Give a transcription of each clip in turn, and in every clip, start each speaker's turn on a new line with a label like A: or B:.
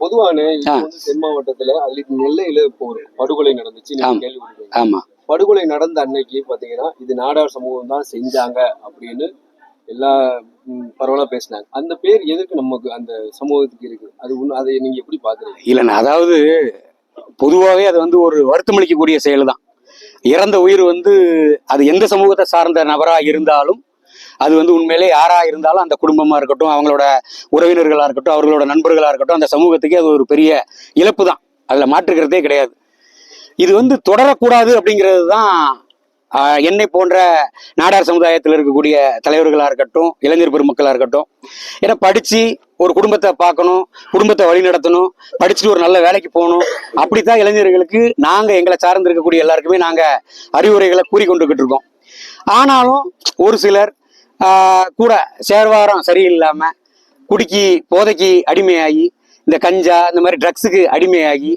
A: பொதுவான தென் மாவட்டத்துல நெல்லையில இப்போ ஒரு படுகொலை நடந்துச்சு.
B: ஆமா,
A: படுகொலை நடந்த அன்னைக்கு பாத்தீங்கன்னா இது நாடார் சமூகம் தான் செஞ்சாங்க அப்படின்னு எல்லா பரவலா பேசினாங்க. அந்த பேர் எதுக்கு நமக்கு அந்த சமூகத்துக்கு இருக்கு? அதை நீங்க எப்படி பாக்குறீங்க?
B: இல்லைண்ணா, அதாவது பொதுவாகவே அது வந்து ஒரு வருத்தமளிக்கக்கூடிய செயல் தான். இறந்த உயிர் வந்து அது எந்த சமூகத்தை சார்ந்த நபரா இருந்தாலும், அது வந்து உண்மையிலே யாரா இருந்தாலும் அந்த குடும்பமா இருக்கட்டும், அவங்களோட உறவினர்களா இருக்கட்டும், அவர்களோட நண்பர்களா இருக்கட்டும், அந்த சமூகத்துக்கே அது ஒரு பெரிய இழப்பு தான். அதுல மாற்றுக்கிறதே கிடையாது. இது வந்து தொடரக்கூடாது அப்படிங்கிறது தான் என்னை போன்ற நாடார் சமுதாயத்தில் இருக்கக்கூடிய தலைவர்களா இருக்கட்டும், இளைஞர் பெருமக்களா இருக்கட்டும். ஏன்னா படிச்சு ஒரு குடும்பத்தை பார்க்கணும், குடும்பத்தை வழி நடத்தணும், படிச்சுட்டு ஒரு நல்ல வேலைக்கு போகணும். அப்படித்தான் இளைஞர்களுக்கு நாங்க எங்களை சார்ந்து இருக்கக்கூடிய எல்லாருக்குமே நாங்க அறிவுரைகளை கூறிக்கொண்டுகிட்டு இருக்கோம். ஆனாலும் ஒரு சிலர் கூட சேர்வாரம் சரியில்லாம குடிக்கி போதைக்கு அடிமையாகி, இந்த கஞ்சா இந்த மாதிரி ட்ரக்ஸுக்கு அடிமையாகி,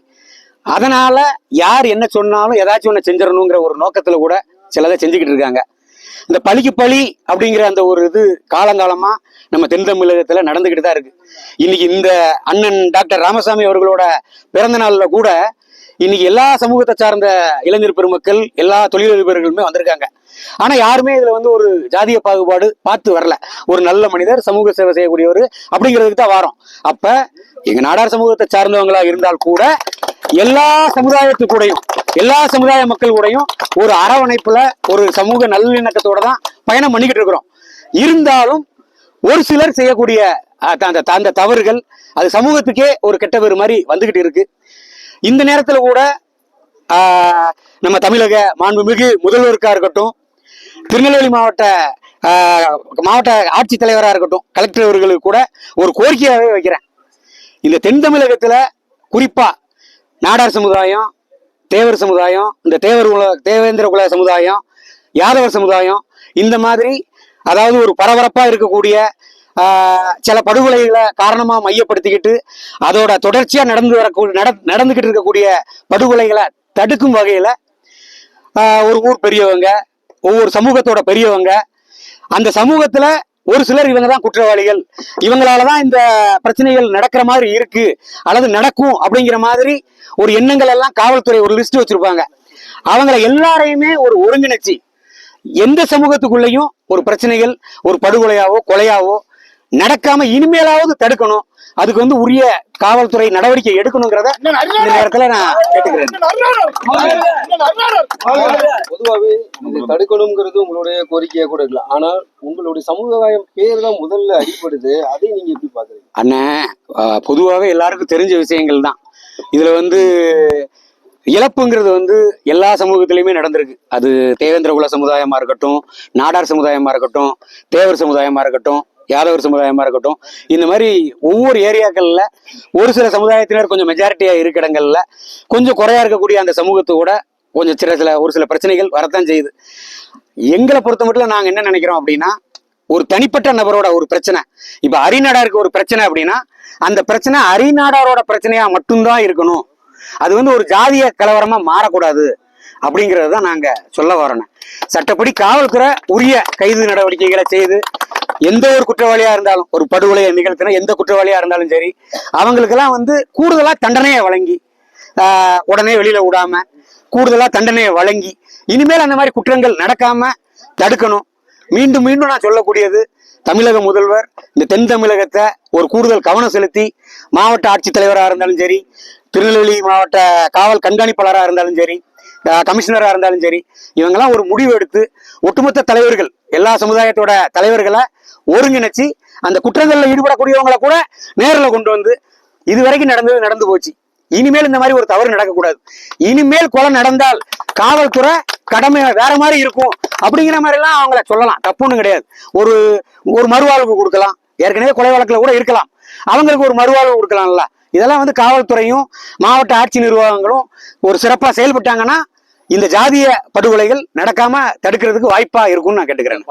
B: அதனால யார் என்ன சொன்னாலும் ஏதாச்சும் ஒன்று செஞ்சிடணுங்கிற ஒரு நோக்கத்துல கூட சிலதை செஞ்சுக்கிட்டு இருக்காங்க. இந்த பழிக்கு பழி அப்படிங்கிற அந்த ஒரு இது காலங்காலமா நம்ம தென் தமிழகத்துல நடந்துகிட்டு தான் இருக்கு. இன்னைக்கு இந்த அண்ணன் டாக்டர் ராமசாமி அவர்களோட பிறந்த நாள்ல கூட இன்னைக்கு எல்லா சமூகத்தை சார்ந்த இளைஞர் பெருமக்கள், எல்லா தொழிலதிபர்களுமே வந்திருக்காங்க. ஆனா யாருமே இதுல வந்து ஒரு ஜாதிய பாகுபாடு பார்த்து வரல. ஒரு நல்ல மனிதர், சமூக சேவை செய்யக்கூடியவர் அப்படிங்கிறதுக்கு தான் வாரோம். அப்ப எங்க நாடார் சமூகத்தை சார்ந்தவங்களா இருந்தால் கூட எல்லா சமுதாயத்து கூடயும், எல்லா சமுதாய மக்கள் கூடயும் ஒரு அரவணைப்புல ஒரு சமூக நல்லிணக்கத்தோட தான் பயணம் பண்ணிக்கிட்டு இருக்கிறோம். இருந்தாலும் ஒரு சிலர் செய்யக்கூடிய அந்த தவறுகள் அது சமூகத்துக்கே ஒரு கெட்ட பேரு மாதிரி வந்துகிட்டு இருக்கு. இந்த நேரத்துல கூட நம்ம தமிழக மாண்புமிகு முதல்வருக்கா இருக்கட்டும், திருநெல்வேலி மாவட்ட ஆட்சித்தலைவராக இருக்கட்டும், கலெக்டர் அவர்களுக்கு கூட ஒரு கோரிக்கையாகவே வைக்கிறேன். இந்த தென் தமிழகத்துல குறிப்பா நாடார் சமுதாயம், தேவர் சமுதாயம், இந்த தேவேந்திர குல சமுதாயம், யாதவர் சமுதாயம், இந்த மாதிரி அதாவது ஒரு பரபரப்பா இருக்கக்கூடிய சில படுகொலைகளை காரணமா மையப்படுத்திக்கிட்டு அதோட தொடர்ச்சியா நடந்துகிட்டு இருக்கக்கூடிய படுகொலைகளை தடுக்கும் வகையில ஒரு ஊர் பெரியவங்க, ஒவ்வொரு சமூகத்தோட பெரியவங்க, அந்த சமூகத்துல ஒரு சிலர் இவங்க தான் குற்றவாளிகள், இவங்களாலதான் இந்த பிரச்சனைகள் நடக்கிற மாதிரி இருக்கு அல்லது நடக்கும் அப்படிங்கிற மாதிரி ஒரு எண்ணங்கள் எல்லாம் காவல்துறை ஒரு லிஸ்ட் வச்சிருப்பாங்க. அவங்களை எல்லாரையுமே ஒரு ஒருங்கிணைச்சு எந்த சமூகத்துக்குள்ளேயும் ஒரு பிரச்சனைகள், ஒரு படுகொலையாவோ கொலையாவோ நடக்காம இனிமேலாவது தடுக்கணும். அதுக்கு வந்து உரிய காவல்துறை நடவடிக்கை எடுக்கணுங்கிறத இந்த நேரத்துல நான் கேட்டுக்கிறேன்.
A: பொதுவாகவே தடுக்கணுங்கிறது உங்களுடைய கோரிக்கையா கூட இருக்கலாம். ஆனா உங்களுடைய சமுதாயம் பேர் தான் முதல்ல அடிப்படுது. அதை நீங்க எப்படி பாக்குறீங்க?
B: அண்ணன், பொதுவாகவே எல்லாருக்கும் தெரிஞ்ச விஷயங்கள் தான். இதுல வந்து இழப்புங்கிறது வந்து எல்லா சமூகத்திலையுமே நடந்திருக்கு. அது தேவேந்திர குல சமுதாயமா இருக்கட்டும், நாடார் சமுதாயமா இருக்கட்டும், தேவர் சமுதாயமா இருக்கட்டும், யாதவர் சமுதாயமா இருக்கட்டும், இந்த மாதிரி ஒவ்வொரு ஏரியாக்கள்ல ஒரு சில சமுதாயத்தினர் கொஞ்சம் மெஜாரிட்டியா இருக்க இடங்கள்ல கொஞ்சம் குறையா இருக்கக்கூடிய அந்த சமூகத்தோட கொஞ்சம் ஒரு சில பிரச்சனைகள் வரத்தான் செய்யுது. எங்களை பொறுத்த மட்டும் நாங்க என்ன நினைக்கிறோம் அப்படின்னா, ஒரு தனிப்பட்ட நபரோட ஒரு பிரச்சனை, இப்ப அரிநாடாருக்கு ஒரு பிரச்சனை அப்படின்னா அந்த பிரச்சனை அரிநாடாரோட பிரச்சனையா மட்டும்தான் இருக்கணும். அது வந்து ஒரு ஜாதிய கலவரமா மாறக்கூடாது அப்படிங்கிறது தான் நாங்க சொல்ல வரோம். சட்டப்படி காவல்துறை உரிய கைது நடவடிக்கைகளை செய்து எந்த ஒரு குற்றவாளியா இருந்தாலும், ஒரு படுகொலையை நிகழ்த்தின எந்த குற்றவாளியா இருந்தாலும் சரி, அவங்களுக்கெல்லாம் வந்து கூடுதலா தண்டனையை வழங்கி, உடனே வெளியில விடாம கூடுதலா தண்டனையை வழங்கி இனிமேல் அந்த மாதிரி குற்றங்கள் நடக்காம தடுக்கணும். மீண்டும் மீண்டும் நான் சொல்லக்கூடியது, தமிழக முதல்வர் இந்த தென் தமிழகத்தை ஒரு கூடுதல் கவனம் செலுத்தி மாவட்ட ஆட்சித்தலைவராக இருந்தாலும் சரி, திருநெல்வேலி மாவட்ட காவல் கண்காணிப்பாளராக இருந்தாலும் சரி, கமிஷனராக இருந்தாலும் சரி, இவங்கெல்லாம் ஒரு முடிவு எடுத்து ஒட்டுமொத்த தலைவர்கள், எல்லா சமுதாயத்தோட தலைவர்களை ஒருங்கிணைச்சு அந்த குற்றங்களில் ஈடுபடக்கூடியவங்களை கூட நேரில் கொண்டு வந்து, இதுவரைக்கும் நடந்து போச்சு, இனிமேல் இந்த மாதிரி ஒரு தவறு நடக்கக்கூடாது, இனிமேல் கொலை நடந்தால் காவல்துறை கடமை வேற மாதிரி இருக்கும் அப்படிங்கிற மாதிரி எல்லாம் அவங்கள சொல்லலாம். தப்புன்னு கிடையாது. ஒரு மறுவாழ்வு கொடுக்கலாம். ஏற்கனவே கொலை வழக்குல கூட இருக்கலாம், அவங்களுக்கு ஒரு மறுவாழ்வு கொடுக்கலாம்ல. இதெல்லாம் வந்து காவல்துறையும் மாவட்ட ஆட்சி நிர்வாகங்களும் ஒரு சிறப்பா செயல்பட்டாங்கன்னா இந்த ஜாதிய படுகொலைகள் நடக்காம தடுக்கிறதுக்கு வாய்ப்பா இருக்கும்னு நான் கேட்டுக்கிறேன்.